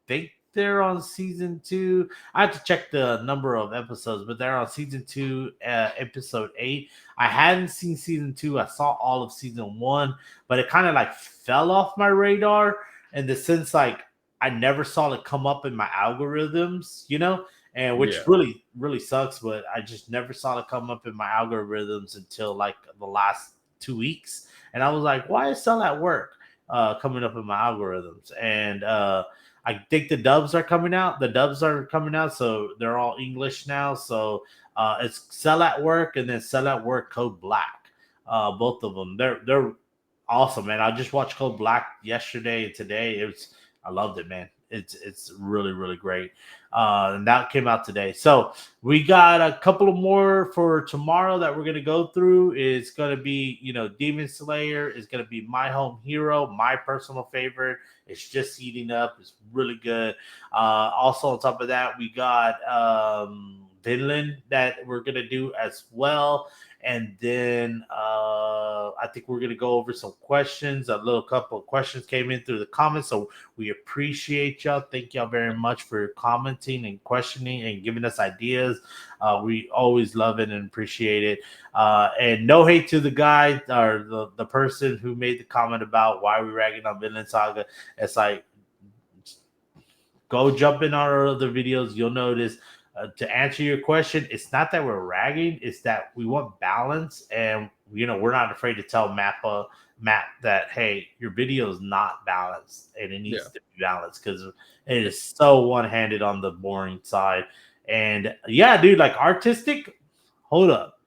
think they're on season 2. I have to check the number of episodes, but they're on season 2, episode 8. I hadn't seen season 2. I saw all of season 1, but it kind of like fell off my radar in the sense like I never saw it come up in my algorithms, and which yeah, really sucks. But I just never saw it come up in my algorithms until like the last 2 weeks, and I was like, "Why is Cell at Work coming up in my algorithms?" And I think the dubs are coming out. The dubs are coming out, so they're all English now. So it's Cell at Work and then Cell at Work Code Black. Both of them, they're awesome, man. I just watched Code Black yesterday and today. I loved it, man. It's really great. And that came out today. So we got a couple of more for tomorrow that we're gonna go through. It's gonna be Demon Slayer is gonna be My Home Hero, my personal favorite. It's just heating up. It's really good. Also on top of that, we got Vinland that we're gonna do as well. And then I think we're gonna go over some questions. A little couple of questions came in through the comments, so we appreciate y'all. Thank y'all very much for commenting and questioning and giving us ideas. We always love it and appreciate it. And no hate to the guy or the person who made the comment about why we ragging on Vinland Saga. It's like, go jump in our other videos. You'll notice. To answer your question, it's not that we're ragging; it's that we want balance, and we're not afraid to tell Matt that, hey, your video is not balanced, and it needs to be balanced because it is so one-handed on the boring side. And yeah, dude, like artistic. Hold up,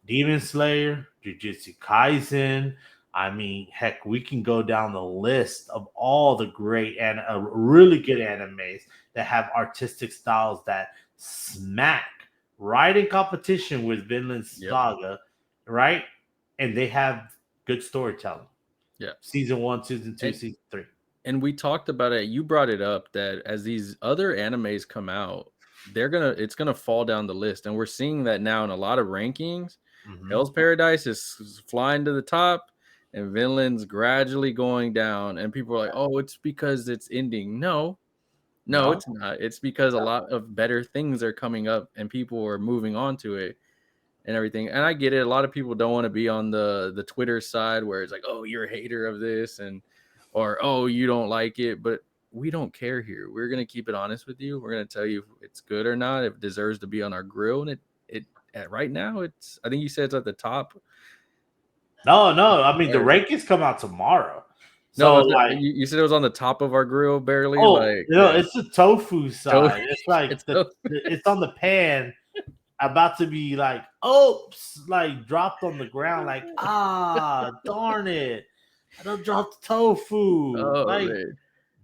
Demon Slayer, Jujutsu Kaisen. I mean, heck, we can go down the list of all the great and really good animes that have artistic styles that smack right in competition with Vinland Saga, right? And they have good storytelling. Yeah. Season 1, season 2, season 3. And we talked about it. You brought it up that as these other animes come out, it's gonna fall down the list, and we're seeing that now in a lot of rankings. Hell's Paradise is flying to the top, and Vinland's gradually going down. And people are like, "Oh, it's because it's ending." No, it's not. It's because a lot of better things are coming up, and people are moving on to it and everything. And I get it. A lot of people don't want to be on the Twitter side where it's like, "Oh, you're a hater of this," or "Oh, you don't like it." But we don't care here. We're gonna keep it honest with you. We're gonna tell you if it's good or not, if it deserves to be on our grill. And right now, I think you said it's at the top. No. I mean, the rankings come out tomorrow. No, So, but like, you said it was on the top of our grill, barely. oh, Like, it's the tofu side. It's like it's so- it's on the pan, about to be like, oops, like dropped on the ground, like, darn it, I don't drop the tofu. oh Like, man,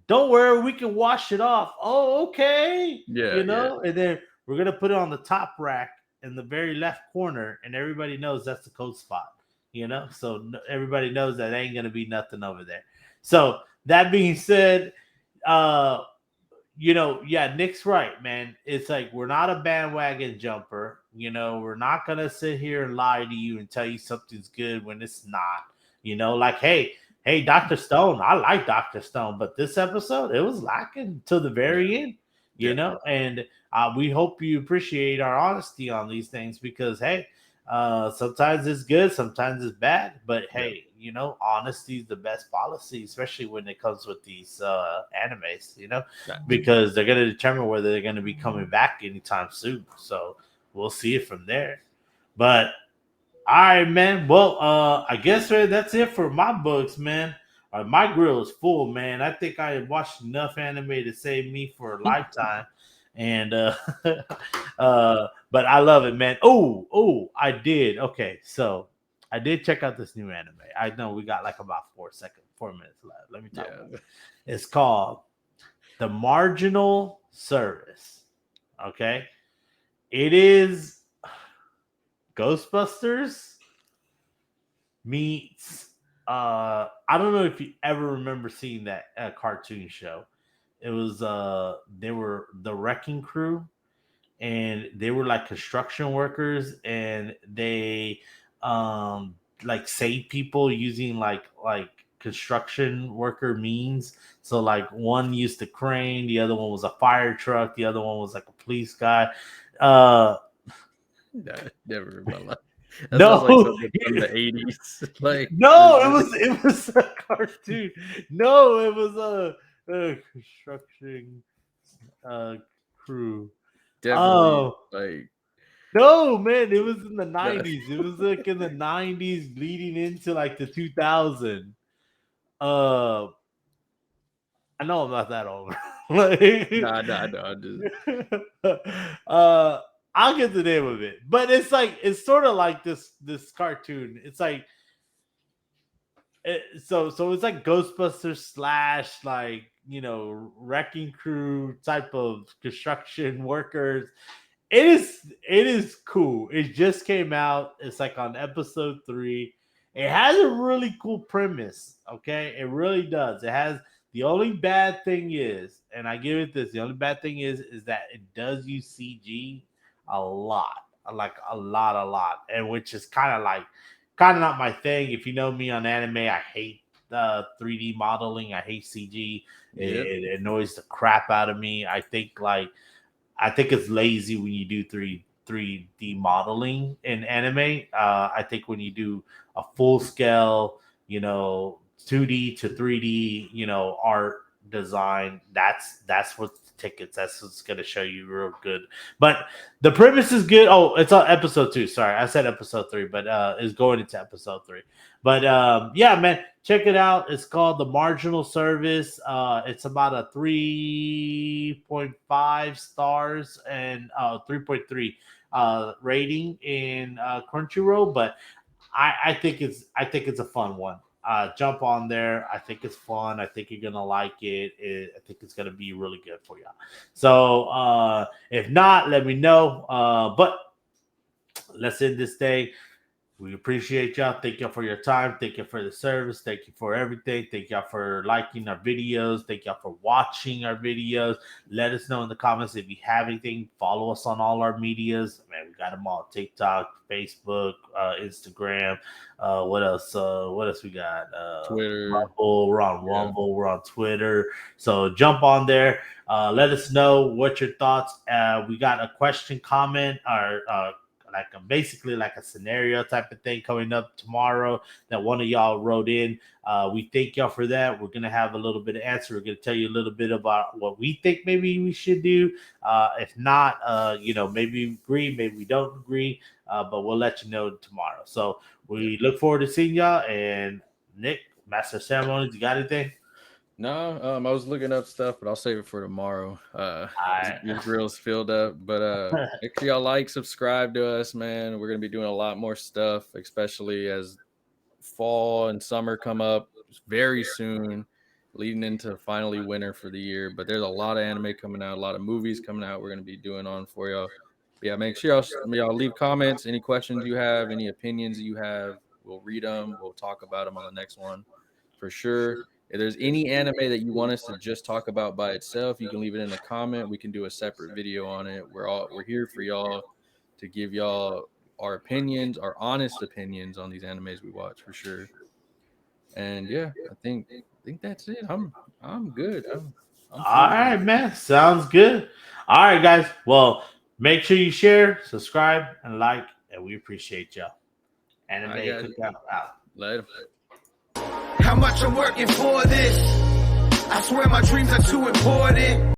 don't worry, we can wash it off. Oh, okay, yeah. And then we're gonna put it on the top rack in the very left corner, and everybody knows that's the cold spot. So everybody knows that ain't gonna be nothing over there. So that being said, uh yeah, Nick's right, man. It's like we're not a bandwagon jumper. We're not gonna sit here and lie to you and tell you something's good when it's not. Like, hey, Dr. Stone, I like Dr. Stone, but this episode it was lacking to the very end. And we hope you appreciate our honesty on these things because hey, sometimes it's good, sometimes it's bad, but hey, honesty is the best policy, especially when it comes with these animes, because they're going to determine whether they're going to be coming back anytime soon. So we'll see it from there. But all right, man. Well, I guess that's it for my books, man. My grill is full, man. I think I have watched enough anime to save me for a lifetime. And but I love it, man. Oh, I did. Okay, so I did check out this new anime. I know we got like about 4 minutes left. Let me talk about it. It's called The Marginal Service. Okay. It is Ghostbusters meets I don't know if you ever remember seeing that cartoon show. It was they were the Wrecking Crew, and they were like construction workers, and they like save people using like construction worker means. So like one used a crane, the other one was a fire truck, the other one was like a police guy. Never in my life. That No, sounds like something from the 80s. Like, no, it was a cartoon. No, it was a construction crew. definitely Oh like no, man, it was in the 90s. It was like in the 90s leading into like the 2000. Uh I know I'm not that old. Like, nah, I'll get the name of it. But it's sort of like this cartoon. It's like so it's like Ghostbusters slash like wrecking crew type of construction workers. It is cool. It just came out. It's like on episode 3. It has a really cool premise. Okay, it really does. It has the only bad thing is, and I give it this. The only bad thing is that it does use CG a lot, like a lot, and which is kind of not my thing. If you know me on anime, I hate 3D modeling. I hate CG. Yep. It annoys the crap out of me. I think it's lazy when you do 3D modeling in anime. I think when you do a full scale, 2D to 3D, art design, that's what the tickets. That's what's gonna show you real good. But the premise is good. Oh, it's on episode 2. Sorry, I said episode 3, but it's going into episode 3. But yeah, man, check it out. It's called The Marginal Service. It's about a 3.5 stars and 3.3 rating in Crunchyroll. But I think it's a fun one. Jump on there. I think it's fun. I think you're gonna like it. I think it's gonna be really good for you. So if not, let me know. But let's end this day. We appreciate y'all. Thank y'all for your time. Thank you for the service. Thank you for everything. Thank y'all for liking our videos. Thank y'all for watching our videos. Let us know in the comments if you have anything. Follow us on all our medias. Man, we got them all: TikTok, Facebook, Instagram. What else? What else we got? Twitter. Rumble. We're on Yeah. Rumble. We're on Twitter. So jump on there. Let us know what your thoughts. We got a question, comment, or like basically like a scenario type of thing coming up tomorrow that one of y'all wrote in. We thank y'all for that. We're gonna have a little bit of answer. We're gonna tell you a little bit about what we think maybe we should do. If not, maybe we agree, maybe we don't agree. But we'll let you know tomorrow. So Yeah. we look forward to seeing y'all. And Nick, Master of Ceremonies, you got anything? No, I was looking up stuff, but I'll save it for tomorrow. All This grill's filled up, but right. make sure y'all like, subscribe to us, man. We're gonna be doing a lot more stuff, especially as fall and summer come up very soon, leading into finally winter for the year. But there's a lot of anime coming out, a lot of movies coming out. We're gonna be doing on for y'all. But yeah, make sure y'all leave comments, any questions you have, any opinions you have. We'll read them. We'll talk about them on the next one for sure. If there's any anime that you want us to just talk about by itself, you can leave it in the comment. We can do a separate video on it. We're here for y'all to give y'all our opinions, our honest opinions on these animes we watch for sure. And yeah, I think that's it. I'm good. I'm All full. right, man. Sounds good. All right, guys. Well, make sure you share, subscribe, and like, and we appreciate y'all. I Anime got you. Cookout out. Later. How much I'm working for this? I swear my dreams are too important.